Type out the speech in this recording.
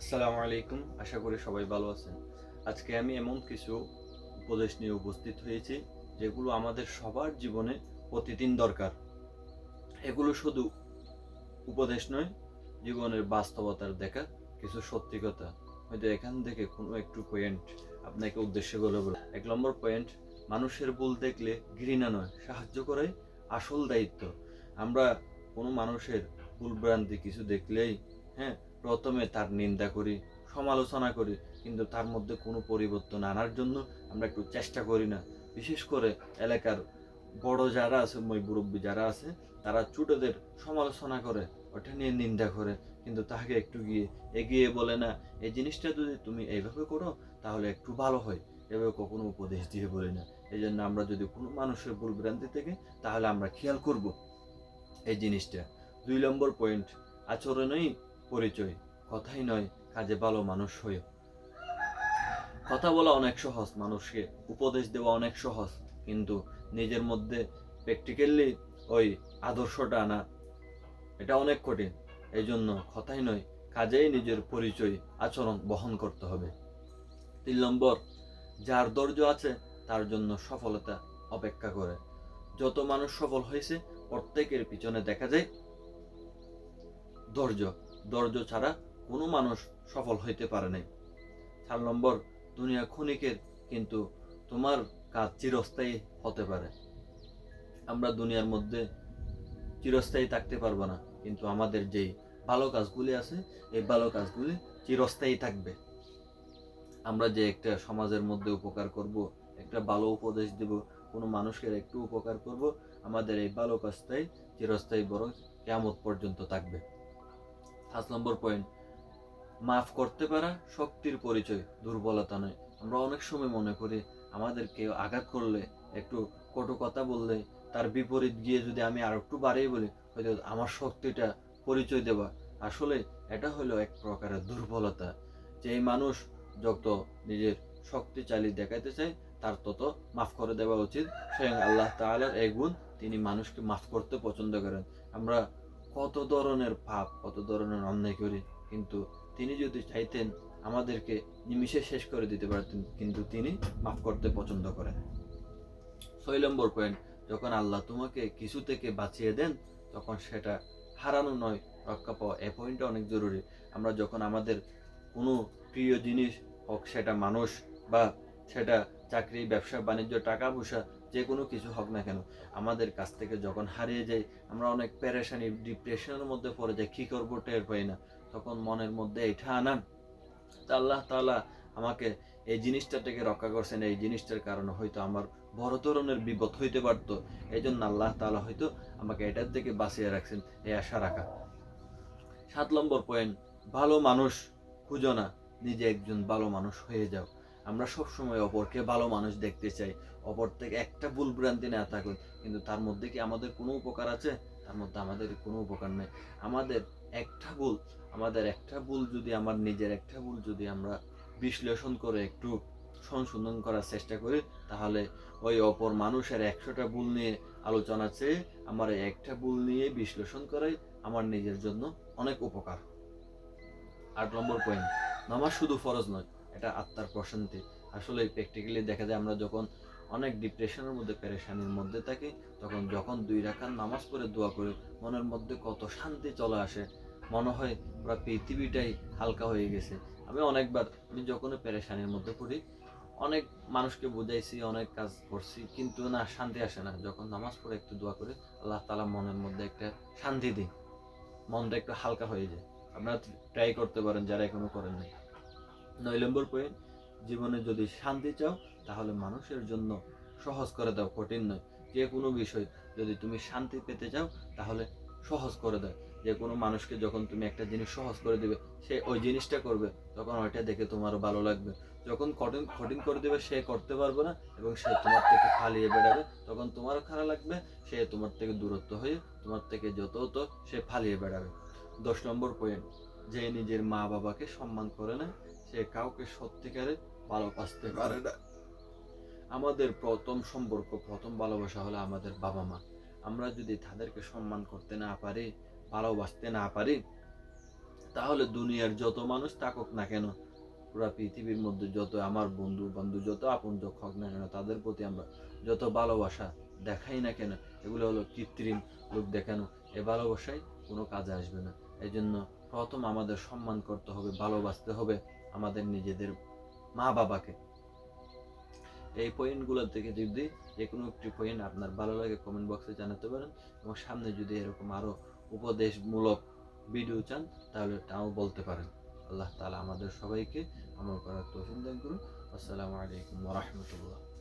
আসসালামু আলাইকুম। আশা করি সবাই ভালো আছেন। আজকে আমি এমন কিছু উপদেশ নিয়ে উপস্থিত হয়েছি যেগুলো আমাদের সবার জীবনে প্রতিদিন দরকার। এগুলো শুধু উপদেশ নয়, জীবনের বাস্তবতার দেখা কিছু সত্যি কথা। হয়তো এখান থেকে কোনো একটু পয়েন্ট আপনাকে উদ্দেশ্য করে বলব। ১ নম্বর পয়েন্ট, মানুষের ভুল দেখলে ঘৃণা নয়, সাহায্য করাই আসল দায়িত্ব। আমরা কোনো মানুষের ভুলভ্রান্তি কিছু দেখলেই প্রথমে তার নিন্দা করি, সমালোচনা করি, কিন্তু তার মধ্যে কোনো পরিবর্তন আনার জন্য আমরা একটু চেষ্টা করি না। বিশেষ করে এলাকার বড় যারা আছে, মুরব্বী যারা আছে, তারা ছোটদের সমালোচনা করে, ওটা নিয়ে নিন্দা করে, কিন্তু তাকে একটু এগিয়ে বলে না, এই জিনিসটা যদি তুমি এইভাবে করো তাহলে একটু ভালো হয়। এভাবে কখনো উপদেশ দিয়ে বলি না। এই জন্য আমরা যদি কোনো মানুষের ভুল ভ্রান্তি থেকে, তাহলে আমরা খেয়াল করব এই জিনিসটা। ২ নম্বর পয়েন্ট, আচরণেই পরিচয়, কথাই নয়, কাজে ভালো মানুষ হয়ে। কথা বলা অনেক সহজ, মানুষকে উপদেশ দেওয়া অনেক সহজ, কিন্তু নিজের মধ্যে প্র্যাকটিক্যালি ওই আদর্শটা আনা, এটা অনেক কঠিন। এই জন্য কথাই নয়, কাজেই নিজের পরিচয়, আচরণ বহন করতে হবে। ৩ নম্বর, যার ধৈর্য আছে তার জন্য সফলতা অপেক্ষা করে। যত মানুষ সফল হয়েছে প্রত্যেকের পিছনে দেখা যায় ধৈর্য। ধৈর্য ছাড়া কোনো মানুষ সফল হইতে পারে নাই। ৪ নম্বর, দুনিয়া ক্ষণিকের, কিন্তু তোমার কাজ চিরস্থায়ী হতে পারে। আমরা দুনিয়ার মধ্যে চিরস্থায়ী থাকতে পারবো না, কিন্তু আমাদের যেই ভালো কাজগুলি আছে, এই ভালো কাজগুলি চিরস্থায়ী থাকবে। আমরা যে একটা সমাজের মধ্যে উপকার করব, একটা ভালো উপদেশ দেব, কোনো মানুষের একটু উপকার করব, আমাদের এই ভালো কাজটাই চিরস্থায়ী, বরং কিয়ামত পর্যন্ত থাকবে। ৫ নম্বর পয়েন্ট, মাফ করতে পারা শক্তির পরিচয়, দুর্বলতা নয়। আমরা অনেক সময় মনে করি আমাদের কেউ আঘাত করলে, একটু কটু কথা বললে, তার বিপরীত গিয়ে যদি আমি আর একটু বাড়িয়ে বলি, হয়তো আমার শক্তিটা পরিচয় দেওয়া। আসলে এটা হলো এক প্রকারের দুর্বলতা। যেই মানুষ যত নিজের শক্তিশালী দেখাইতে চায়, তার তত মাফ করে দেওয়া উচিত। স্বয়ং আল্লাহ তাআলার এই গুণ, তিনি মানুষকে মাফ করতে পছন্দ করেন। আমরা কত ধরনের পাপ, কত ধরনের অন্যায় করি, কিন্তু তিনি যদি চাইতেন আমাদেরকে নিমিষে শেষ করে দিতে পারতেন, কিন্তু তিনি মাফ করতে পছন্দ করেন। ৬ নম্বর পয়েন্ট, যখন আল্লাহ তোমাকে কিছু থেকে বাঁচিয়ে দেন, তখন সেটা হারানো নয়, রক্ষা পাওয়া। এই পয়েন্টটা অনেক জরুরি। আমরা যখন আমাদের কোনো প্রিয় জিনিস হোক, সেটা মানুষ বা সেটা চাকরি, ব্যবসা বাণিজ্য, টাকা পয়সা, যে কোনো কিছু হোক না কেন, আমাদের কাছ থেকে যখন হারিয়ে যায়, আমরা অনেক পেরেশানি, ডিপ্রেশনের মধ্যে পড়ে যাই, কী করবো টের পাই না। তখন মনের মধ্যে এটা আনা, আল্লাহ তাআলা আমাকে এই জিনিসটা থেকে রক্ষা করছেন, এই জিনিসটার কারণে হয়তো আমার বড় ধরনের বিপদ হইতে পারত, এই জন্য আল্লাহ তাআলা হয়তো আমাকে এটার থেকে বাঁচিয়ে রাখছেন, এই আশা রাখা। ৭ নম্বর পয়েন্ট, ভালো মানুষ খুঁজো না, নিজে একজন ভালো মানুষ হয়ে যাও। আমরা সবসময় অপরকে ভালো মানুষ দেখতে চাই, অপর থেকে একটা ভুল ভ্রান্তি না থাকুক, কিন্তু তার মধ্যে কি আমাদের কোনো উপকার আছে? তার মধ্যে আমাদের কোনো উপকার নেই। আমাদের একটা ভুল, যদি আমার নিজের একটা ভুল যদি আমরা বিশ্লেষণ করে একটু সংশোধন করার চেষ্টা করি, তাহলে ওই অপর মানুষের ১০০টা ভুল নিয়ে আলোচনা চেয়ে আমার এই একটা ভুল নিয়ে বিশ্লেষণ করাই আমার নিজের জন্য অনেক উপকার। ৮ নম্বর পয়েন্ট, নামাজ শুধু ফরজ নয়, এটা আত্মার প্রশান্তি। আসলে প্র্যাকটিক্যালি দেখা যায় আমরা যখন অনেক ডিপ্রেশনের মধ্যে, পেরেশানির মধ্যে থাকি, তখন যখন ২ রাকাত নামাজ পড়ে দোয়া করি, মনের মধ্যে কত শান্তি চলে আসে। মনে হয় পুরা পৃথিবীটাই হালকা হয়ে গেছে। আমি যখনই পেরেশানির মধ্যে পড়ি, অনেক মানুষকে বুঝাইছি, অনেক কাজ করছি, কিন্তু না, শান্তি আসে না। যখন নামাজ পড়ে একটু দোয়া করি, আল্লাহ তাআলা মনের মধ্যে একটা শান্তি দেয়, মনটা একটু হালকা হয়ে যায়। আপনারা ট্রাই করতে পারেন যারা এখনো করেন নাই। ৯ নম্বর পয়েন্ট, জীবনে যদি শান্তি চাও, তাহলে মানুষের জন্য সহজ করে দাও, কঠিন নয়। যে কোনো বিষয় যদি তুমি শান্তি পেতে চাও, তাহলে সহজ করে দাও। যে কোনো মানুষকে যখন তুমি একটা জিনিস সহজ করে দিবে, সে ওই জিনিসটা করবে, তখন ওইটা দেখে তোমার ভালো লাগবে। যখন কঠিন কঠিন করে দেবে, সে করতে পারবে না এবং সে তোমার থেকে পালিয়ে বেড়াবে, তখন তোমারও খারাপ লাগবে, সে তোমার থেকে দূরত্ব হয়ে তোমার থেকে যত হতো সে পালিয়ে বেড়াবে। ১০ নম্বর পয়েন্ট, যে নিজের মা বাবাকে সম্মান করে না, সে কাউকে সত্যিকারে ভালোবাসতে পারে না। আমাদের প্রথম সম্পর্ক, প্রথম ভালোবাসা হলো আমাদের বাবা মা। আমরা যদি তাদেরকে সম্মান করতে না পারি, ভালোবাসতে না পারি, তাহলে দুনিয়ার যত মানুষ থাকুক না কেন, পুরা পৃথিবীর মধ্যে যত আমার বন্ধু বান্ধব যত আপনজন হোক না কেন, তাদের প্রতি আমরা যত ভালোবাসা দেখাই না কেন, এগুলো হলো কৃত্রিম লোক দেখানো। এ ভালোবাসায় কোনো কাজে আসবে না। এই জন্য প্রথম আমাদের সম্মান করতে হবে, ভালোবাসতে হবে আমাদের নিজেদের মা বাবাকে। এই পয়েন্টগুলো থেকে যদি যে কোনো একটি পয়েন্ট আপনার ভালো লাগে কমেন্ট বক্সে জানাতে পারেন, এবং সামনে যদি এরকম আরও উপদেশমূলক ভিডিও চান তাহলে তাও বলতে পারেন। আল্লাহ তাআলা আমাদের সবাইকে আমল করার তৌফিক দান করুন। আসসালামু আলাইকুম ওয়া রাহমাতুল্লাহ।